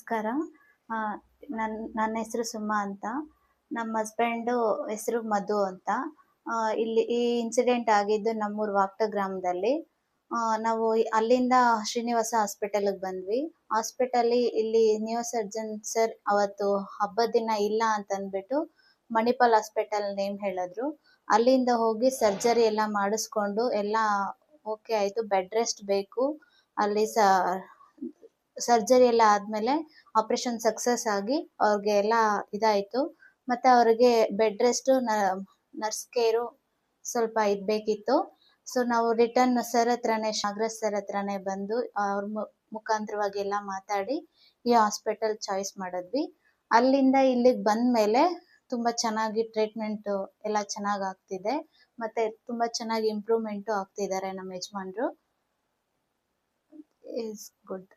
ನಮಸ್ಕಾರ. ಆ, ನನ್ನ ಹೆಸರು ಸುಮಾ ಅಂತ. ನಮ್ಮ ಹಸ್ಬೆಂಡು ಹೆಸರು ಮಧು ಅಂತ. ಇಲ್ಲಿ ಈ ಇನ್ಸಿಡೆಂಟ್ ಆಗಿದ್ದು ನಮ್ಮೂರು ವಾಕ್ಟ ಗ್ರಾಮದಲ್ಲಿ. ನಾವು ಅಲ್ಲಿಂದ ಶ್ರೀನಿವಾಸ ಹಾಸ್ಪಿಟಲ್‌ಗೆ ಬಂದ್ವಿ. ಇಲ್ಲಿ ನ್ಯೂ ಸರ್ಜನ್ ಸರ್ ಅವತ್ತು ಹಬ್ಬದ ದಿನ ಇಲ್ಲ ಅಂತಂದ್ಬಿಟ್ಟು ಮಣಿಪಾಲ್ ಹಾಸ್ಪಿಟಲ್ ನೇಮ್ ಹೇಳಿದ್ರು. ಅಲ್ಲಿಂದ ಹೋಗಿ ಸರ್ಜರಿ ಎಲ್ಲ ಮಾಡಿಸ್ಕೊಂಡು ಎಲ್ಲ ಓಕೆ ಆಯ್ತು. ಬೆಡ್ ರೆಸ್ಟ್ ಬೇಕು. ಅಲ್ಲಿ ಸರ್ಜರಿ ಎಲ್ಲ ಆದ್ಮೇಲೆ ಆಪರೇಷನ್ ಸಕ್ಸಸ್ ಆಗಿ ಅವ್ರಿಗೆ ಎಲ್ಲ ಇದಾಯ್ತು. ಮತ್ತೆ ಅವ್ರಿಗೆ ಬೆಡ್ ರೆಸ್ಟ್, ನರ್ಸ್ ಕೇರು ಸ್ವಲ್ಪ ಬೇಕಿತ್ತು. ಸೊ ನಾವು ರಿಟರ್ನ್ ಸರ್ ಹತ್ರನೇ, ನಾಗರಾಜ್ ಸರ್ ಹತ್ರನೇ ಬಂದು ಅವ್ರ ಮುಖಾಂತರವಾಗಿ ಎಲ್ಲ ಮಾತಾಡಿ ಈ ಹಾಸ್ಪಿಟಲ್ ಚಾಯ್ಸ್ ಮಾಡಿದ್ವಿ. ಅಲ್ಲಿಂದ ಇಲ್ಲಿಗೆ ಬಂದ್ಮೇಲೆ ತುಂಬಾ ಚೆನ್ನಾಗಿ ಟ್ರೀಟ್ಮೆಂಟ್ ಎಲ್ಲ ಚೆನ್ನಾಗಿ ಆಗ್ತಿದೆ. ಮತ್ತೆ ತುಂಬಾ ಚೆನ್ನಾಗಿ ಇಂಪ್ರೂವ್ಮೆಂಟು ಆಗ್ತಿದ್ದಾರೆ ನಮ್ಮ ಯಜಮಾನ್ರು. Is good.